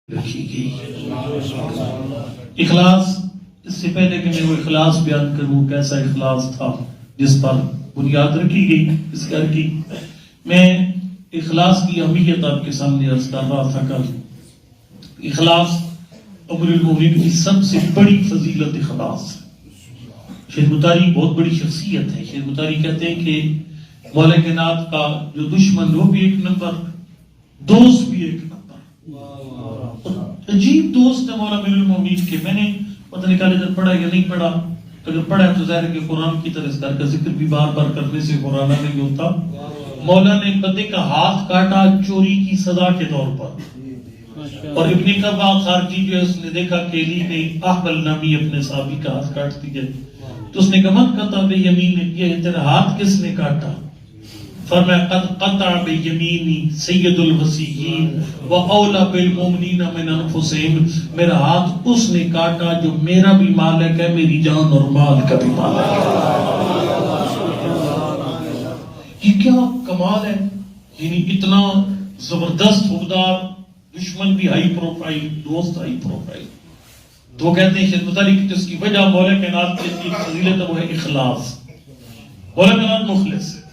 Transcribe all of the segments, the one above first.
رکھی گئی۔ اخلاص، اس سے پہلے کہ میں وہ اخلاص بیان کروں کیسا اخلاص تھا جس پر بنیاد رکھی گئی اس گھر کی، میں اخلاص کی اہمیت آپ کے سامنے عرض کر رہا تھا کل۔ اخلاص امیر المومنین کی سب سے بڑی فضیلت اخلاص ہے۔ شیخ مطاری بہت بڑی شخصیت ہے۔ شیخ مطاری کہتے ہیں کہ مولا کائنات کا جو دشمن وہ بھی ایک نمبر، دوست بھی ایک نمبر۔ عجیب دوست ہے مولا امیر المومنین کے۔ میں نے پتہ نہیں کالج پڑھا یا نہیں پڑھا، اگر پڑھا ہے تو ظاہر ہے کہ قرآن کی طرح اس گھر کا ذکر بھی بار بار کرنے سے قرآن نہیں ہوتا۔ مولا نے ایک بندے کا ہاتھ کاٹا چوری کی سزا کے طور پر، اور ابن کعبہ خارجی جو ہے اس نے دیکھا کہ علی نے احبل نامی اپنے صحابی کا ہاتھ کاٹ دیا، تو اس نے کہا من قطع بیمین، یہ تیرا ہاتھ کس نے کاٹا؟ فرمایا قد قطع بیمینی سید الوصیین و اولا بالمؤمنین من انفسہم، میرا ہاتھ اس نے کاٹا جو میرا بھی مالک ہے، میری جان اور مال کا بھی مالک ہے۔ یہ کیا کمال ہے، یعنی اتنا زبردست حقدار، دشمن بھی ہائی پروفائل، دوست ہائی پروفائل۔ تو وہ کہتے ہیں شیخ مطاری کی جس کی وجہ مولا کائنات کی فضیلت ہے وہ ہے اخلاص۔ مولا کائنات مخلص ہے،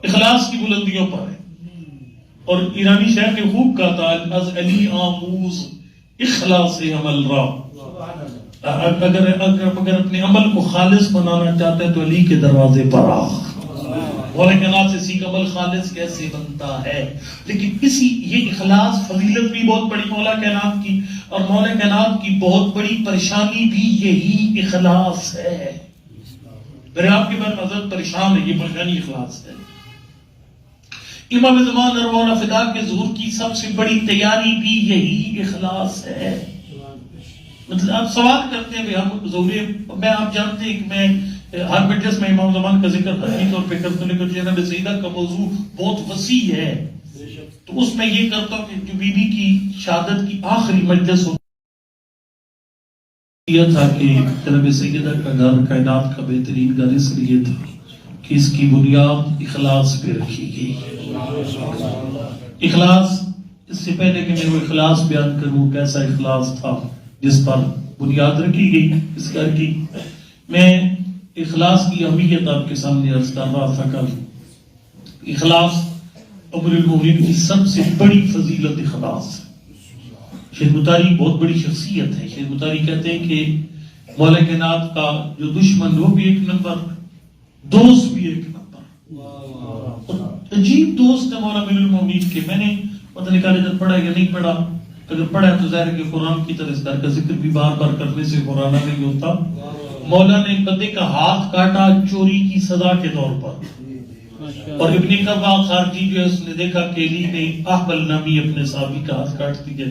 اخلاص کی بلندیوں پر ہے، اور ایرانی شاعر نے خوب کہا تھا از علی آموز اخلاص عمل را، اگر اپنے عمل کو خالص بنانا چاہتے ہیں تو علی کے دروازے پر آ۔ مولا کائنات سے سیکھ عمل خالص کیسے بنتا ہے، لیکن اسی یہ اخلاص فضیلت بھی بہت بڑی مولا کائنات کی، اور مولا کائنات کی بہت بڑی پریشانی بھی یہی اخلاص ہے۔ میرے آپ کے بعد حضرت پریشان ہے، یہ پریشانی اخلاص ہے۔ امام زمان ارواح فدا کے ظہور کی سب سے بڑی تیاری بھی یہی اخلاص ہے۔ مطلب آپ سوال کرتے ہیں ہم ظہور، میں آپ جانتے ہیں کہ میں ہر مجلس میں امام زمان کا ذکر حقیقی طور پہ کرتا ہوں، لیکن جناب سیدہ کا موضوع بہت وسیع ہے، تو اس میں یہ کرتا ہوں کہ جو بی بی کی شہادت کی آخری مجلس ہوتی تھا کہ جناب سیدہ کا گھر کائنات کا بہترین گھر اس لیے تھا کہ اس کی بنیاد اخلاص پہ رکھی گئی۔ اخلاص، اس سے پہلے کہ میں وہ اخلاص بیان کروں کیسا اخلاص تھا جس پر بنیاد رکھی گئی اس گھر کی، میں اخلاص کی اہمیت آپ کے سامنے عرض کر رہا تھا کل۔ اخلاص امیر المومنین کی سب سے بڑی فضیلت اخلاص ہے۔ شیخ مطاری بہت بڑی شخصیت ہے۔ شیخ مطاری کہتے ہیں کہ مولا کائنات کا جو دشمن وہ بھی ایک نمبر، دوست بھی ایک نمبر۔ عجیب دوست ہے مولا امیر المومنین کے۔ میں نے پتہ نہیں کالج پڑھا یا نہیں پڑھا، اگر پڑھا ہے تو ظاہر ہے کہ قرآن کی طرح اس گھر کا ذکر بھی بار بار کرنے سے قرآن نہیں ہوتا۔ مولا نے ایک بندے کا ہاتھ کاٹا چوری کی سزا کے طور پر، اور ابن کعبہ خارجی جو ہے اس نے دیکھا کہ علی نے احبل نامی اپنے صحابی کا ہاتھ کاٹ دیا،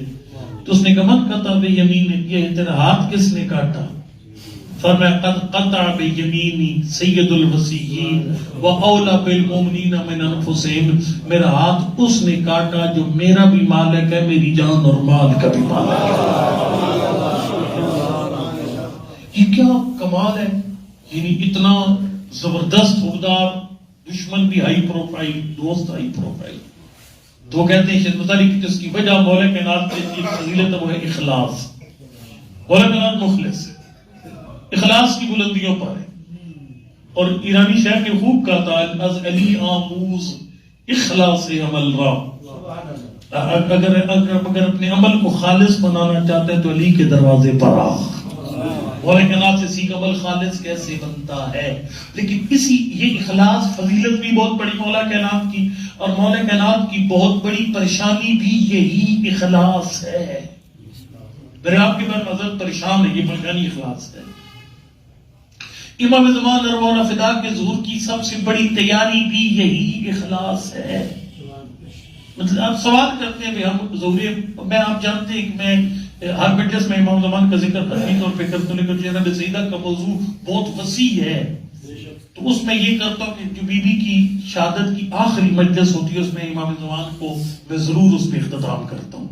تو اس نے کہا من قطع بیمین، یہ تیرا ہاتھ کس نے کاٹا؟ فرمایا قد قطع بیمینی سید الوصیین و اولا بالمؤمنین من انفسہم، میرا ہاتھ اس نے کاٹا جو میرا بھی مالک ہے، میری جان اور مال کا بھی مالک ہے۔ یہ کیا کمال ہے، یعنی اتنا زبردست حقدار، دشمن بھی ہائی پروفائل، دوست ہائی پروفائل۔ تو وہ کہتے ہیں شیخ مطاری کی جس کی وجہ مولا کائنات کی فضیلت ہے وہ ہے اخلاص۔ مولا کائنات مخلص ہے، اخلاص کی بلندیوں پر ہے، اور ایرانی شاعر نے خوب کہا تھا از علی آموز اخلاص عمل را، اگر اپنے عمل کو خالص بنانا چاہتے ہیں تو علی کے دروازے پر آ۔ مولا کائنات سے سیکھ عمل خالص کیسے بنتا ہے، لیکن اسی یہ اخلاص فضیلت بھی بہت بڑی مولا کائنات کی، اور مولا کائنات کی بہت بڑی پریشانی بھی یہی اخلاص ہے۔ میرے آپ کے بعد حضرت پریشان ہے، یہ پریشانی اخلاص ہے۔ امام زمان ارواح فدا کے ظہور کی سب سے بڑی تیاری بھی یہی اخلاص ہے۔ مطلب آپ سوال کرتے ہیں ہم ظہور، میں آپ جانتے ہیں کہ میں ہر مجلس میں امام زمان کا ذکر حقیقی طور پہ کرتا ہوں، لیکن جناب سیدہ کا موضوع بہت وسیع ہے، تو اس میں یہ کرتا ہوں کہ جو بی بی کی شہادت کی آخری مجلس ہوتی ہے اس میں امام زمان کو میں ضرور اس پہ اختتام کرتا ہوں۔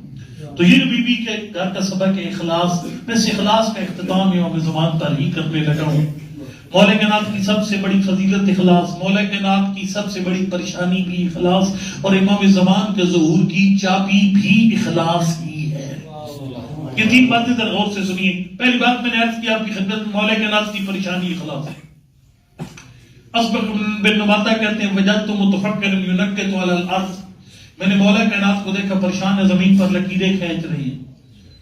تو یہ بی بی کے گھر کا سبق ہے اخلاص، میں اس اخلاص کا اختتام امام زمان پر ہی کرنے لگا ہوں۔ مولا کائنات کی سب سے بڑی فضیلت اخلاص، مولا کائنات کی سب سے بڑی پریشانی بھی اخلاص، اور امام زمان کے ظہور کی چابی بھی اخلاص ہی ہے۔ یہ تین باتیں ذرا غور سے سنیے. پہلی بات میں نے عرض کیا آپ کی خدمت میں مولا کائنات کی پریشانی اخلاص ہے. اسبق بن نباتہ کہتے ہیں وجدت متفکرا ینکت علی الارض، میں نے مولا کائنات کو دیکھا پریشان ہے، زمین پر لکیریں کھینچ رہی ہیں.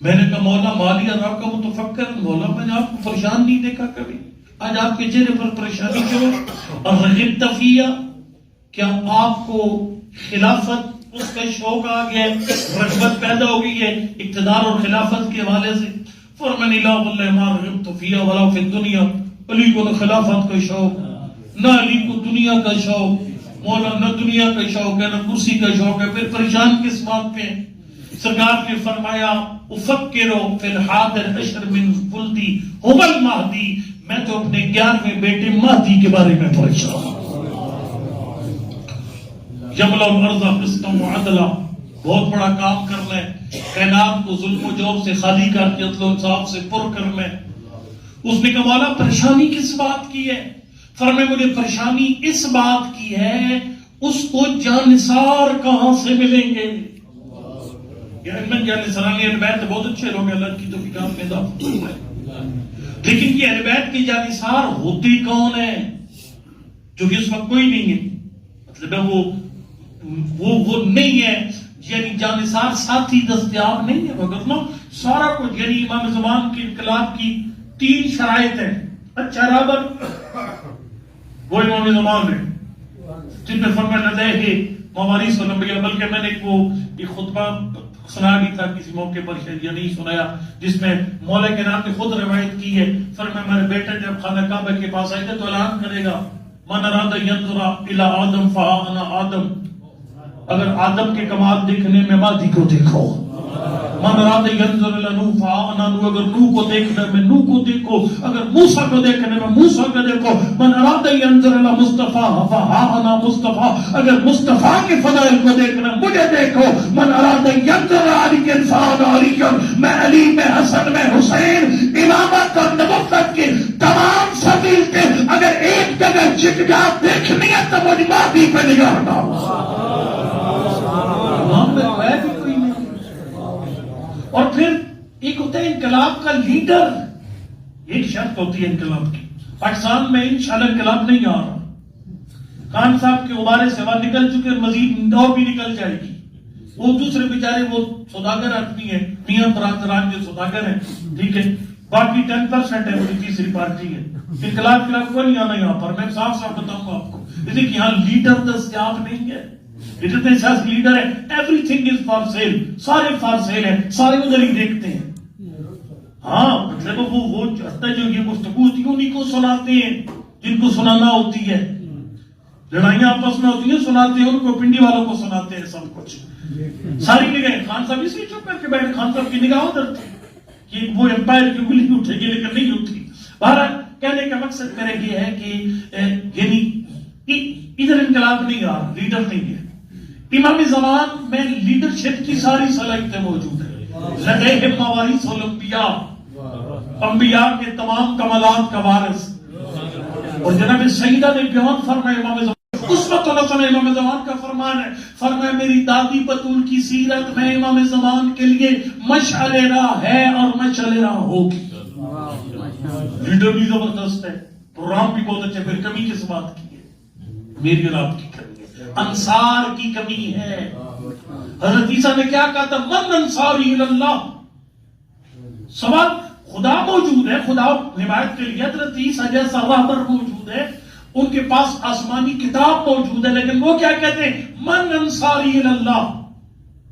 میں نے کہا مولا مالی عذاب کا متفکر، مولا میں نے آپ کو پریشان نہیں دیکھا کبھی، آج آپ کے چہرے پر پریشانی کیوں؟ اور رغبت فیہ، کیا آپ کو خلافت اس کا شوق آ گیا ہے، رغبت پیدا ہو گئی ہے اقتدار اور خلافت کے حوالے سے؟ فرمانی لا واللہ ما رغبت فیہ ولا فی الدنیا، علی کو نہ خلافت کا شوق، نہ علی کو دنیا کا شوق، مولا نہ دنیا کا شوق ہے نہ کرسی کا شوق ہے. پھر پریشان کس بات پہ؟ سرکار نے فرمایا افکرو فی الحاضر عشر من ولدی هو المہدی، میں تو اپنے 11ویں بیٹے مہدی کے بارے میں پریشان ہوں. یملا الارض قسطا وعدلا، بہت بڑا کام کرنا ہے، کائنات کو ظلم و جور سے خالی کر کے عدل و انصاف سے پر کرنا ہے. اس نے کہا مولا پریشانی کس بات کی ہے؟ فرمایا مجھے پریشانی اس بات کی ہے اس کو جانثار کہاں سے ملیں گے. جانثرانی اہل بیت بہت اچھے لوگ ہیں، اللہ کی توفیقات میں اضافہ ہے، لیکن یہ اہل بیت کے جانثار ہوتے کون ہیں؟ جو کہ اس وقت کوئی نہیں ہے، مطلب وہ نہیں ہے، یعنی جانثار ساتھی دستیاب نہیں ہے. مگر نا سارا کچھ، یعنی امام زمان کے انقلاب کی 3 شرائط ہیں. اچھا رابر وہ امام زمان ہے جن میں فرمایا لدیہ مواریث الانبیاء، بلکہ میں نے ایک خطبہ سنا بھی تھا کسی موقع پر، شاید یہ نہیں سنایا، جس میں مولا کائنات نے خود روایت کی ہے. فرمایا میرے بیٹے جب خانہ کعبہ کے پاس آئے گا تو اعلان کرے گا من اراد ینظر الی آدم فہا انا آدم، اگر آدم کے کمال دیکھنے میں مہدی کو دیکھو. من اراد ینظر الی نوح فہا انا نوح، اگر نوح کو دیکھنے میں نوح کو دیکھو، اگر موسیٰ کو دیکھنے میں موسیٰ کو دیکھو. من اراد ینظر الی مصطفیٰ فہا انا مصطفیٰ، اگر مصطفیٰ کے فضائل کو دیکھنا مجھے دیکھو. من اراد ینظر علی انسان علی، میں علی میں حسن میں حسین، امامت اور نبوت کے تمام فضیلتیں اگر ایک جگہ جگہ دیکھنی ہے تو مجھے مہدی پہ نگاہ ڈالو. اور پھر ایک ہوتا ہے انقلاب کا لیڈر. ایک شرط ہوتی ہے انقلاب کی. پاکستان میں انشاءاللہ انقلاب نہیں آ رہا، خان صاحب کے غبارے سے ہوا نکل چکے، مزید اور بھی نکل جائے گی. وہ دوسرے بیچارے وہ سوداگر آدمی ہیں، میاں برادران جو سوداگر ہیں، ٹھیک ہے، باقی 10% ہے، وہ تیسری پارٹی ہے. انقلاب خلاف کوئی نہیں آنا یہاں پر، میں صاف صاف بتاؤں گا آپ کو. اس لیے کہ یہاں لیڈر دستیاب نہیں ہے. جتنے سیاسی لیڈر ہیں every thing is for sale, سارے فار سیل ہیں، سارے ادھر ہی دیکھتے ہیں. ہاں مطلب وہ چاہتا ہے جو یہ گفتگو ہوتی ہے انہیں کو سناتے ہیں جن کو سنانا ہوتی ہے. لڑائیاں آپس میں ہوتی ہیں سناتے ہیں ان کو، پنڈی والوں کو سناتے ہیں سب کچھ. ساری نگاہیں خان صاحب اس لیے چپ کر کے بیٹھے، خان صاحب کی نگاہ ادھر تھی کہ وہ امپائر کی انگلی اٹھے گی لیکن نہیں اٹھی. بہرحال کہنے کا مقصد میرا یہ ہے کہ یعنی ادھر انقلاب نہیں آ رہا، لیڈر نہیں ہے. امام زمان میں لیڈرشپ کی ساری صلاحیتیں موجود ہیں. لدیہ مواریث الانبیاء، انبیاء کے تمام کمالات کا وارث. اور جناب سیدہ نے بیان فرمایا امام زمان اس وقت امام زمان کا فرمان ہے، فرمایا میری دادی بطول کی سیرت میں امام زمان کے لیے مشعل راہ ہے اور مشعل راہ ہوگی. لیڈر بھی زبردست ہے، پروگرام بھی بہت اچھے. پھر کمی کس بات کی ہے؟ میری اور آپ کی کمی ہے، انصار کی کمی ہے. حضرت عیسیٰ نے کیا کہا تھا؟ من انصاری اللہ. سوال خدا موجود ہے، خدا حمایت کے لیے حضرت عیسیٰ جیسا راہبر موجود ہے، ان کے پاس آسمانی کتاب موجود ہے، لیکن وہ کیا کہتے ہیں؟ من انصاری اللہ،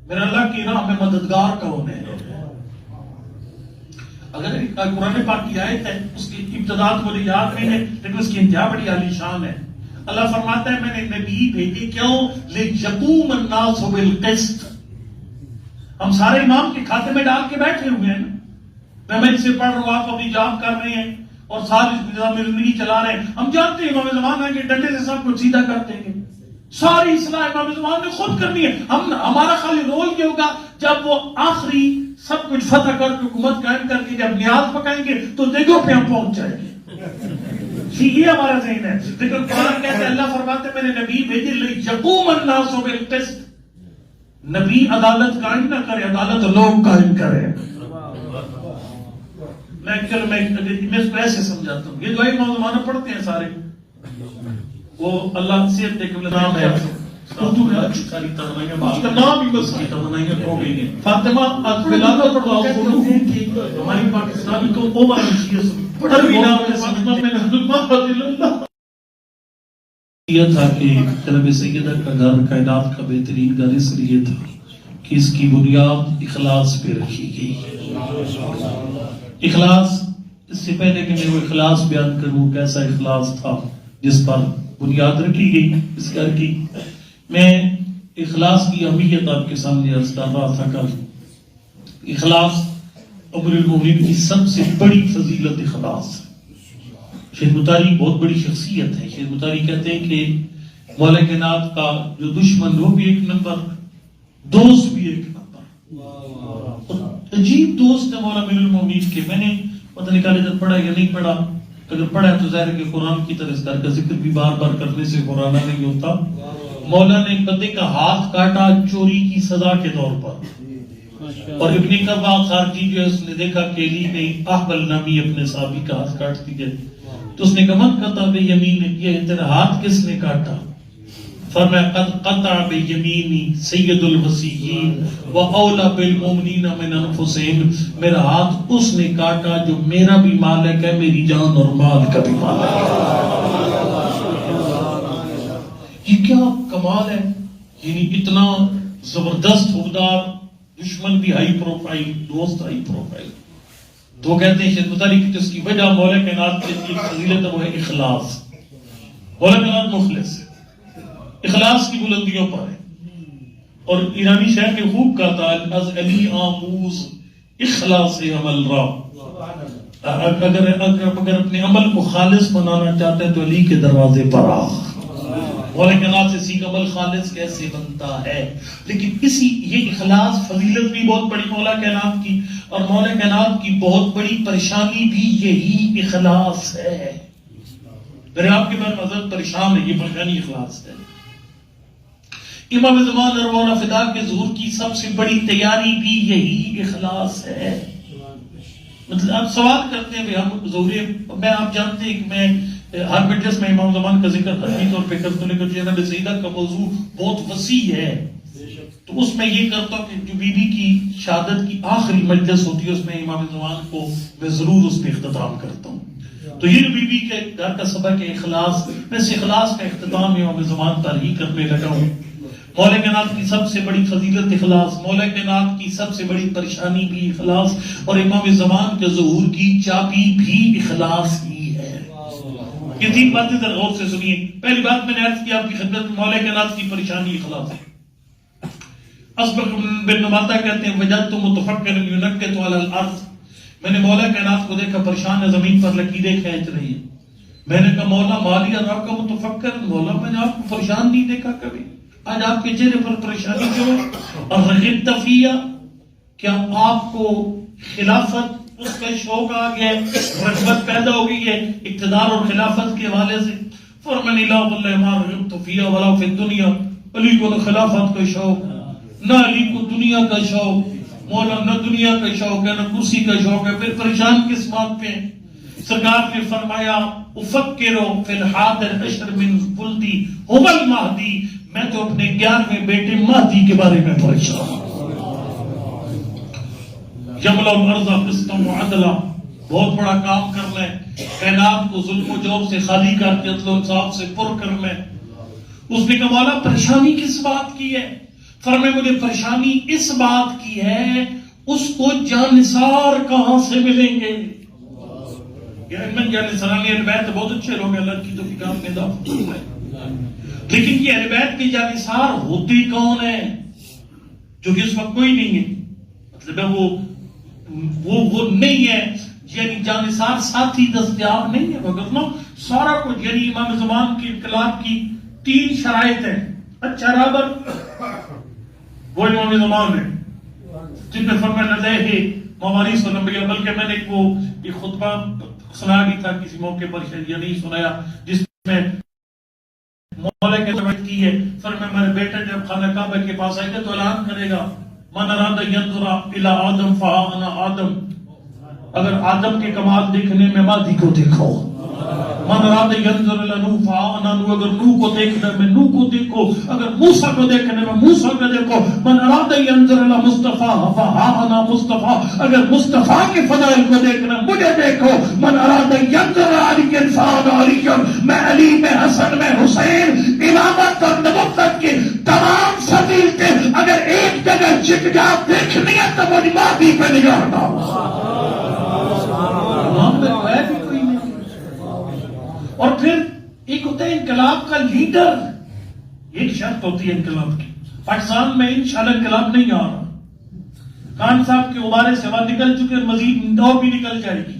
میرا اللہ کی راہ میں مددگار کون ہے؟ اگر قرآن پاک کی آیت ہے، اس کی ابتدا مجھے یاد نہیں ہے لیکن اس کی انتہا بڑی عالی شان ہے. اللہ فرماتا ہے میں نے نبی بھیجے کیوں؟ لِيَقُومَ النَّاسُ بِالْقِسْطِ. ہم سارے امام کے کھاتے میں ڈال کے بیٹھے ہوئے ہیں نا، میں سے پڑھ رہا ہوں، آپ اپنی جاب کر رہے ہیں اور ساری نظام زندگی چلا رہے ہیں. ہم جانتے ہیں امام زمان آئیں گے ڈنڈے سے سب کو سیدھا کر دیں گے. ساری اصلاح امام زمان نے خود کرنی ہے. ہمارا خالی رول یہ ہوگا جب وہ آخری سب کچھ فتح کر کے حکومت قائم کر کے جب نیاز پکائیں گے تو دیگوں پہ ہم پہنچ جائیں گے. یہ ہمارا ذہن ہے. لیکن قرآن کہتے ہیں، اللہ فرماتے ہیں میں نے نبی بھیجے لِيَقُومَ النَّاسُ بِالْقِسْطِ. نبی عدالت قائم نہ کرے، عدالت لوگ قائم کرے. میں اس کو ایسے سمجھاتا ہوں. یہ دعائیں امام زمانہ پڑھتے ہیں سارے. وہ اللہ صحت دے کے نام ہے اردو میں اچھی ساری تمنائیں اس کا نام ہی بس کی تمنائیں ہو گئی ہیں. فاطمہ آج بلادہ پڑھاؤ ہماری پاکستانی کو اوور پڑھوی نام ہے فاطمہ میں اللہ. یہ تھا کہ جناب سیدہ کا گھر کائنات کا بہترین گھر اس لیے تھا کہ اس کی بنیاد اخلاص پہ رکھی گئی. اخلاص، اس سے پہلے کہ میں وہ اخلاص بیان کروں کیسا اخلاص تھا جس پر بنیاد رکھی گئی اس گھر کی، میں اخلاص کی اہمیت آپ کے سامنے عرض کر رہا تھا. کل اخلاص امیر المومنین کی سب سے بڑی فضیلت اخلاص. شیخ مطاری بہت بڑی شخصیت ہے. شیخ مطاری کہتے ہیں کہ مولا کائنات کا جو دشمن وہ بھی ایک نمبر، دوست بھی ایک نمبر. عجیب دوست ہے مولا امیر المومنین کے. میں نے پتہ نہیں کالج پڑھا یا نہیں پڑھا، اگر پڑھا ہے تو ظاہر ہے کہ قرآن کی طرح اس کا ذکر بھی بار بار کرنے سے قرآن نہیں ہوتا. مولا نے بندے کا ہاتھ کاٹا چوری کی سزا کے طور پر، اور ابن کعبہ خارجی جو ہے اس نے دیکھا کہ علی نے احبل نامی اپنے صحابی کا ہاتھ کاٹ دیا، تو اس نے کہا من قطع بیمین، یہ تیرا ہاتھ کس نے کاٹا؟ فرمایا قد قطع بیمینی سید الوصیین و اولا بالمؤمنین من انفسہم، میرا ہاتھ اس نے کاٹا جو میرا بھی مالک ہے، میری جان اور مال کا بھی مالک ہے. یہ کیا کمال ہے، یعنی اتنا زبردست حقدار، دشمن بھی ہائی پروفائل، دوست ہائی پروفائل. تو کہتے ہیں شیخ مطاری کی اس کی وجہ مولا کائنات کی ایک فضیلت ہے، وہ ہے اخلاص. مولا کائنات مخلص ہے، اخلاص کی بلندیوں پر ہے. اور ایرانی شاعر کے خوب کہتا ہے از علی آموز اخلاص عمل را. اگر اپنے عمل کو خالص بنانا چاہتے ہیں تو علی کے دروازے پر آ. مولا کائنات سے سیکھ عمل خالص کیسے بنتا ہے. لیکن اسی یہ اخلاص فضیلت بھی بہت بڑی مولا کائنات کی، اور مولا کائنات کی بہت بڑی پریشانی بھی یہی اخلاص ہے. میرے آپ کے بارے حضرت پریشان ہے، یہ پریشانی اخلاص ہے. امام زمان ارواح فدا کے ظہور کی سب سے بڑی تیاری بھی یہی اخلاص ہے. مطلب آپ سوال کرتے ہیں ہم ظہور، میں آپ جانتے ہیں کہ میں ہر مجلس میں امام زمان کا ذکر قطعی طور پہ کرتا ہوں، لیکن جناب سیدہ کا موضوع بہت وسیع ہے، تو اس میں یہ کرتا ہوں کہ جو بی بی کی شہادت کی آخری مجلس ہوتی ہے اس میں امام زمان کو میں ضرور اس پہ اختتام کرتا ہوں. تو یہ بی بی کے گھر کا سبق ہے اخلاص. میں اس اخلاص کا اختتام امام زمان پر ہی کرنے لگا ہوں. مولا کائنات کی سب سے بڑی فضیلت اخلاص، مولا کائنات کی سب سے بڑی پریشانی بھی اخلاص، اور امام زمان کے ظہور کی چابی بھی اخلاص ہی ہے. یہ تین باتیں ذرا غور سے سنیے. پہلی بات میں نے عرض کیا آپ کی خدمت میں، مولا کائنات کی پریشانی اخلاص ہے. اسبق بن نباتہ کہتے ہیں وجدت متفکرا ینکت علی الارض، میں نے مولا کائنات کو دیکھا پریشان ہے، زمین پر لکیریں کھینچ رہی ہیں. میں نے کہا مولا مالی آپ کا متفکر، مولا میں نے آپ کو پریشان نہیں دیکھا کبھی، آج آپ کے چہرے پر پریشانی کیوں؟ اور رغبت فیہ، کیا آپ کو خلافت اس کا شوق آ گیا ہے، رغبت پیدا ہو گئی ہے اقتدار اور خلافت کے حوالے سے؟ فرمانی لا واللہ ما رغبت فیہ ولا فی الدنیا، علی کو نہ خلافت کا شوق، نہ علی کو دنیا کا شوق، مولا نہ دنیا کا شوق ہے نہ کرسی کا شوق ہے. پھر پریشان کس بات پہ؟ سرکار نے فرمایا افکرو فی الحاضر عشر من ولدی هو المہدی، میں تو اپنے 11ویں بیٹے مہدی کے بارے میں پریشان ہوں. یملا الارض قسطا وعدلا، بہت بڑا کام کرنا ہے، کائنات کو ظلم و جور سے خالی کر کے عدل و انصاف سے پر کرنا ہے. اس نے کہا مولا پریشانی کس بات کی ہے؟ فرمایا مجھے پریشانی اس بات کی ہے اس کو جانثار کہاں سے ملیں گے. جانثرانی اہل بیت بہت اچھے لوگ ہیں، اللہ کی توفیقات میں دعوت ہے، لیکن یہ اہل بیت کے جانثار ہوتے کون ہیں؟ جو کہ اس وقت کوئی نہیں ہے. مطلب ہے وہ نہیں ہے، یعنی جانثار ساتھی دستیاب نہیں ہے. مگر سارا کچھ، یعنی امام زمان کے انقلاب کی 3 شرائط ہیں. اچھا رابر وہ امام زمان ہے جن میں فرمایا لدیہ مواریث الانبیاء، بلکہ میں نے ایک خطبہ سنا بھی تھا کسی موقع پر، یا نہیں سنایا، جس میں مولا کے دعوت کی ہے. فرمایا میرے بیٹا جب خانہ کعبہ کے پاس آئے گا تو اعلان کرے گا من اراد ینظر الی آدم فہا انا آدم، اگر آدم کے کمال دیکھنے میں مادی کو دیکھو، من اراد ینظر الی نوح فانا نوح، اگر نوح کو دیکھنے میں نوح کو دیکھو، اگر موسیٰ کو دیکھنے میں موسیٰ کو دیکھو، من اراد ینظر الی مصطفیٰ فانا مصطفیٰ، اگر مصطفیٰ کے فضائل کو دیکھنا مجھے دیکھو، من اراد ینظر علی فانا علی، میں علی میں حسن میں حسین، امامت اور نبوت کی تمام فضیلتیں اگر ایک جگہ چٹ جا دیکھنی ہے تو مجھے مادی پہ نگاہ ڈالو۔ اور پھر ایک ہوتا ہے انقلاب کا لیڈر، ایک شرط ہوتی ہے انقلاب کی۔ پاکستان میں انشاءاللہ انقلاب نہیں آ رہا، خان صاحب کے غبارے سے ہوا نکل چکے، مزید اور بھی نکل جائے گی۔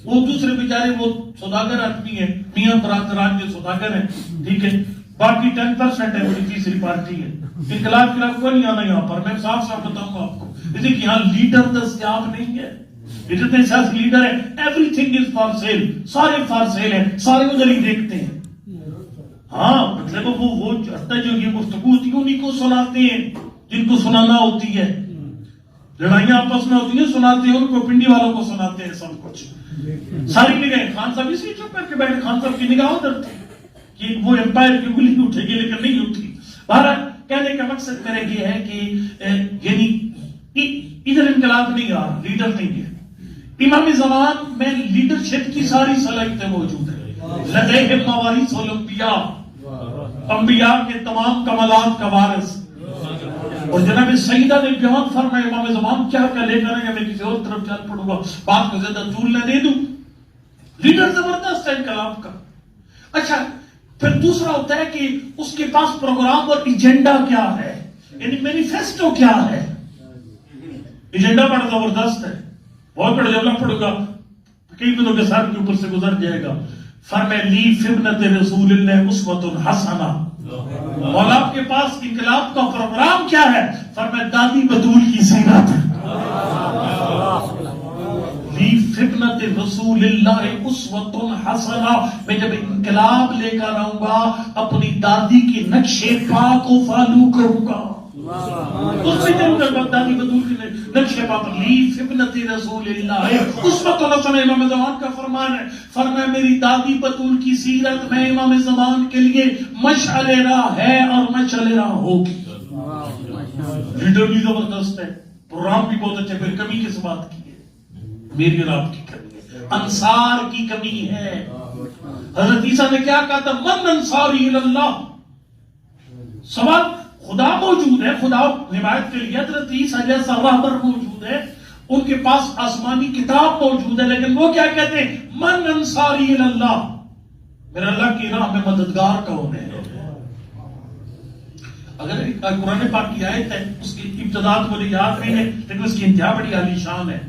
وہ دوسرے بیچارے وہ سوداگر آدمی ہیں، میاں برادران جو سوداگر ہیں، ٹھیک ہے، باقی 10% ہے، بڑی تیسری پارٹی ہے۔ انقلاب کے خلاف کوئی نہیں آنا یہاں پر، میں صاف صاف بتاؤں گا آپ کو، اس لیے کہ یہاں لیڈر دستیاب نہیں ہے۔ یہ جتنے سیاسی لیڈر ہیں every thing is for sale, سارے فار سیل ہیں، سارے ادھر ہی دیکھتے ہیں۔ ہاں مطلب وہ جو یہ گفتگو ہوتی ہے انہیں کو سناتے ہیں جن کو سنانا ہوتی ہے، لڑائیاں آپس میں ہوتی ہیں سناتے ہیں ان کو، پنڈی والوں کو سناتے ہیں سب کچھ، ساری نگاہیں خان صاحب اسی چپ کر کے بیٹھے، خان صاحب کی نگاہ ادھر تھی کہ وہ امپائر کی گلی اٹھے گی لیکن نہیں اٹھی۔ بہرحال کہنے کا مقصد میرا یہ ہے کہ یعنی ادھر انقلاب نہیں آ رہا، لیڈر نہیں ہے۔ امام زمان میں لیڈرشپ کی ساری صلاحیتیں موجود ہیں، لدیہ موارث الانبیاء، انبیاء کے تمام کمالات کا وارث۔ اور جناب سیدہ نے بیان فرمایا امام زمان کیا کیا لے کر آئے، میں کسی اور طرف چل پڑوں گا، بات کو زیادہ طول نہ دے دوں۔ لیڈر زبردست ہے انقلاب کا۔ اچھا پھر دوسرا ہوتا ہے کہ اس کے پاس پروگرام اور ایجنڈا کیا ہے، یعنی مینیفیسٹو کیا ہے۔ ایجنڈا بڑا زبردست ہے، بہت بڑا جملہ پڑھوں گا، کئی دنوں کے ساتھ کے اوپر سے گزر جائے گا۔ فرمائے لی فی ابنۃ رسول اللہ اسوۃ حسنہ، مولا آپ کے پاس انقلاب کا پروگرام کیا ہے؟ فرمائے دادی بطول کی سیرت، لی فی ابنۃ رسول اللہ اسوۃ حسنہ، میں جب انقلاب لے کر آؤں گا اپنی دادی کے نقش پا کو فالو کروں گا، اس میں جب دادی بطول کے نقش پا پر لی فی ابنۃ رسول اللہ اسوۃ حسنہ، امام زمان کا فرمان ہے، فرمایا میری دادی بطول کی سیرت میں امام زمان کے لیے مشعل راہ ہے اور مشعل راہ ہوگی۔ لیڈر بھی زبردست ہے، پروگرام بھی بہت اچھا، پھر کمی کس بات کی ہے؟ میری اور آپ کی کمی ہے، انصار کی کمی ہے۔ حضرت عیسیٰ نے کیا کہا تھا؟ من انصاری اللہ، سوال خدا موجود ہے، خدا روایت کے لیے حضرت عیسیٰ جیسا رہبر موجود ہے، ان کے پاس آسمانی کتاب موجود ہے، لیکن وہ کیا کہتے ہیں؟ من انصاری اللہ، میرا اللہ کی راہ میں مددگار کون ہے؟ اگر قرآن پاک کی آیت ہے، اس کی ابتدا مجھے یاد نہیں ہے لیکن اس کی انتہا بڑی عالی شان ہے۔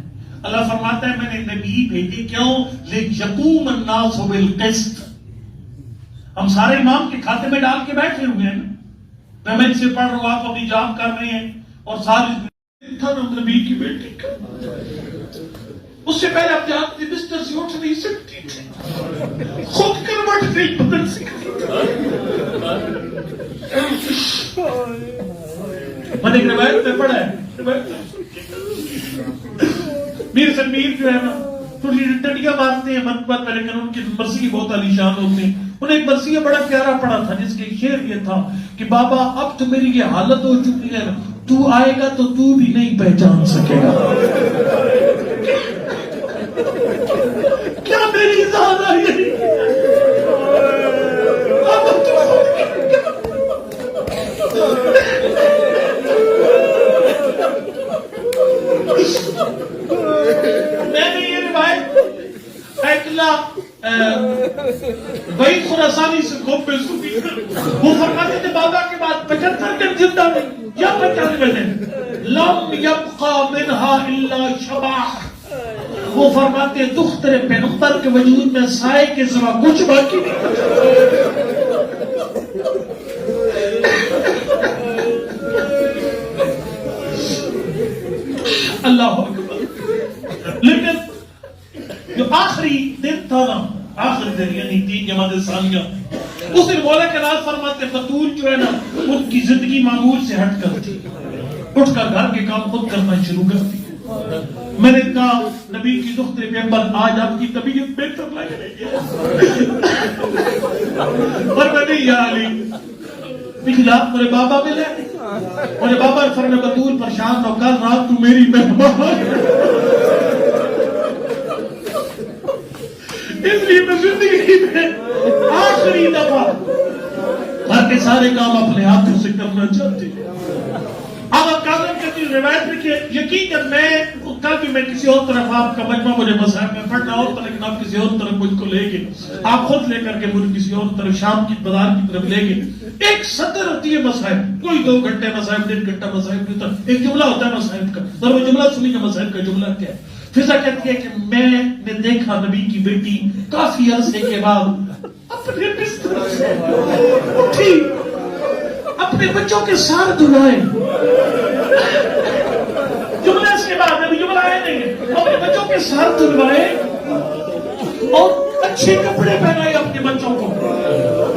اللہ فرماتا ہے میں نے نبی بھیجے کیوں؟ لِيَقُومَ النَّاسُ بِالْقِسْطِ، ہم سارے امام کے کھاتے میں ڈال کے بیٹھے ہوئے ہیں، میں سے پڑھ رہا ہوں، آپ اپنی جاب کر رہے ہیں، اور ساری نبی کی بیٹی کا اس سے پہلے آپ جانتے بستر سے اٹھ نہیں سکتی تھی، خود کروٹ نہیں بدل سکتی۔ میں نے ایک روایت میں پڑھا ہے، میر سنمیر جو ہے نا تھوڑی ڈنڈیاں مارتے ہیں منقبت میں، لیکن ان کی مرثیے بہت عالیشان ہوتے ہیں۔ انہیں ایک مرثیہ بڑا پیارا پڑا تھا جس کے شعر یہ تھا کہ بابا اب تو میری یہ حالت ہو چکی ہے، تو آئے گا تو تو بھی نہیں پہچان سکے گا۔ کیا میری ذات آئی میں نے یہ روایت ایکلا وہی خراسانی سے خوب میں سنی، وہ فرماتے تھے بابا کے بعد 75 دن زندہ نہیں یا 95 دن، لم یبقى منها الا شبح، وہ فرماتے ہیں دختر پیغمبر کے وجود میں سائے کے سوا کچھ باقی نہیں۔ اللہ اکبر۔ لیکن جو آخری دن تھا نا، آخری دن یعنی 3 جمادی الثانیہ، اس دن مولا کے راز فرماتے بطول جو ہے نا ان کی زندگی معمول سے ہٹ کر تھی، اٹھ کر گھر کے کام خود کرنا شروع کر دی، میں نے کہا نبی کی دختر پیغمبر آج آپ کی طبیعت بہتر لگ رہی ہے اور میں نہیں یا علی پچھلی رات میرے بابا ملے میرے بابا فرمایا بطول پریشان ہو کل رات تو میری مہمان اس لیے میں زندگی میں آخری دفعہ گھر کے سارے کام اپنے ہاتھوں سے کرنا چاہتی ہوں. اب آپ کاغذ کرتی روایت میں کہ یقین میں کل بھی میں کسی اور طرف آپ کا مجمع مجھے مذہب میں پڑھنا ہوتا لیکن آپ کسی اور طرف مجھ کو لے گئے آپ خود لے کر کے مجھے کسی اور طرف شام کی بازار کی طرف لے گئے. ایک سطر ہوتی ہے مذہب کوئی 2 گھنٹے مذہب 1.5 گھنٹہ مذہب نہیں ہوتا ایک جملہ ہوتا ہے مذہب کا ذرا وہ جملہ سنی کہ مذہب کا جملہ کیا ہے. فضا کہتی ہے کہ میں نے دیکھا نبی کی بیٹی کافی عرصے کے بعد اپنے بستر سے اٹھی اپنے بچوں کے سار دھلائے جملے اس کے بعد ابھی جملہ آئے نہیں ہے اپنے بچوں کے سار دھلوائے اور اچھے کپڑے پہنائے اپنے بچوں کو.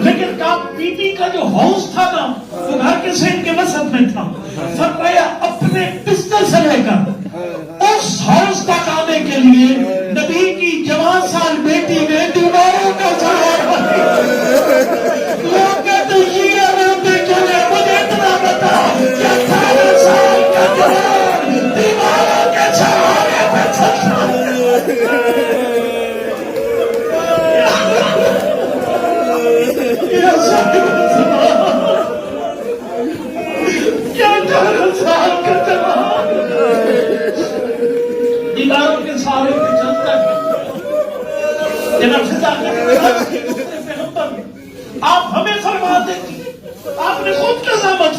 لیکن بی بی کا جو حوض تھا نا وہ گھر کے سین کے وسط میں تھا. فرمایا اپنے بستر سے لے کر اس حوض تک آنے کے لیے نبی کی جوان سال بیٹی نے دیواروں کا سہارا لوگ کہتے یہ روتے چلے مجھے اتنا بتا کہ 18 سال کا جوان دیواروں کے سہارے پہ چلتا کیا 18 سال کا جوان دیواروں کے سہارے پہ چلتا ہے. آپ ہمیں فرما دیں آپ نے خود قضاوت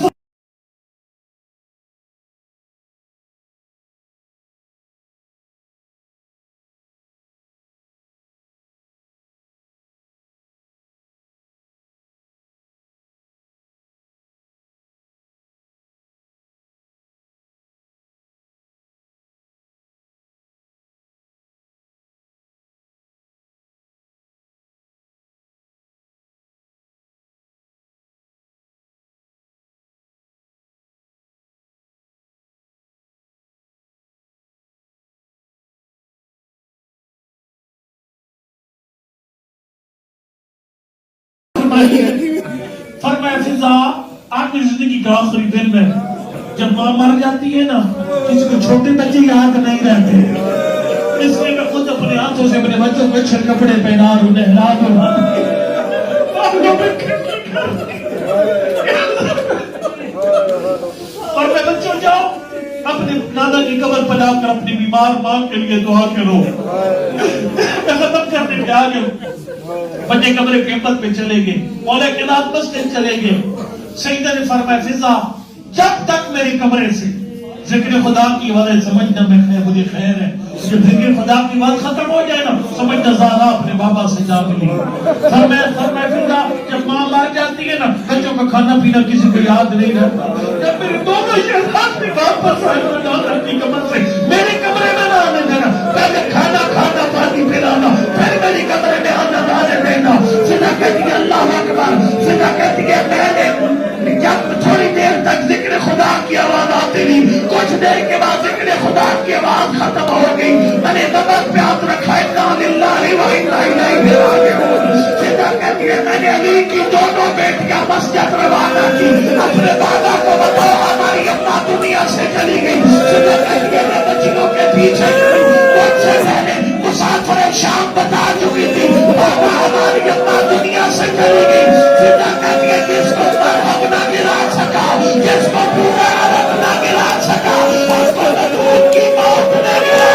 فرمایا فضا آپ کی زندگی کا آخری دن میں جب ماں مر جاتی ہے نا کسی کو چھوٹے بچے یاد نہیں رہتے اس لیے میں خود اپنے ہاتھوں سے اپنے بچوں کو اچھے کپڑے پہنا اور انہیں ہلا دوں اور میں بچوں جاؤ اپنے نانا کی قبر پر جا کر اپنی بیمار ماں کے لیے دعا کرو. میں ختم کرنے پہ آ گیا بچے قبر قیمت پہ چلے گئے مولا کے نام مسجد چلے گئے. سیدہ نے فرمایا فضا جب تک میری کمرے سے ذکر خدا کی آواز سمجھنا میں مجھے خیر ہے جب ذکر خدا کی آواز ختم ہو جائے نا سمجھنا زہرا اپنے بابا سے جا ملی. فرمایا فضا جب ماں مر جاتی ہے نا بچوں کا کھانا پینا کسی کو یاد نہیں رہتا. جب میرے دونوں شہزاد بھی واپس آئے کی کمر سے میرے کمرے میں نہ آنے دینا پہلے کھانا کھانا پانی پلانا پھر میری کمرے میں آنا آنے دینا. سیدھا کہتی ہے اللہ اکبر. سیدھا کہتی ہے میں نے جب تھوڑی دیر تک ذکر خدا کی آواز آتی رہی کچھ دیر کے بعد ذکر خدا کی آواز ختم ہو گئی میں نے نماز پہ ہاتھ رکھا انا للہ و انا الیہ راجعون. سیدھا کہتی ہے میں نے علی کی دونوں بیٹیاں مسجد روانہ کی اپنے بابا کو بتاؤ ہماری اماں دنیا سے چلی گئی. سیدھا کہتی ہے میں بچیوں کے پیچھے مجھ سے پہلے مسافر شام بتا چکی تھی بابا ہماری اماں دنیا سے چلی گئی. سیدھا کہتی ہے جس کو مرحب نہ گرا سکا جس کو پورا عرب نہ گرا سکا اس کو نبوت کی موت نہ گرا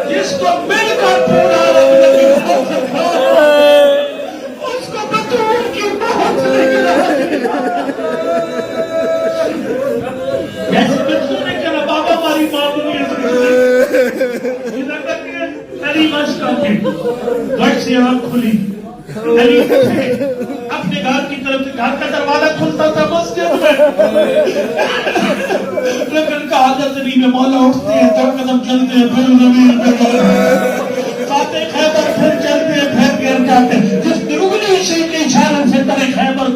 جس کو مل کر پورا عرب نہ گرا سکا اس کو نبوت کی موت نہ گرا جیسے بچوں نے کہا بابا ہماری ماں دنیا سے آنکھ کھلی اپنے گھر کی طرف سے گھر کا دروازہ کھلتا تھا مسجد میں لیکن کہا حضرت میں مولا اٹھتے ہیں تو قدم چلتے ہیں پھر زمین پہ فاتح خیبر پھر چلتے ہیں پھر گر جاتے ہیں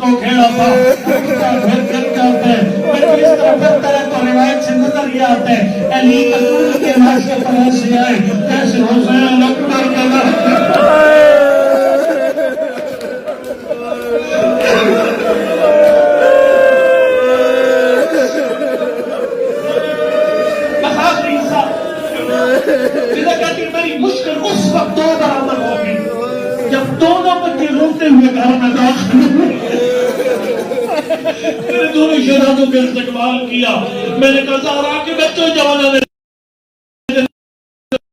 کو کھیڑا تھا پھر گر جاتا ہے پھر اس طرح پھرتا ہے تو روایت سے نظر یہ آتا ہے علی قتول کے لاش کے پر ایسے آئے جیسے حسین اکبر کا میری مشکل اس وقت دو برابر ہوگی جب دونوں بچے روتے ہوئے گھر میں داخل میرے دونوں شہزادوں کے استقبال کیا میں نے کہا زہرا کے بچوں جوانا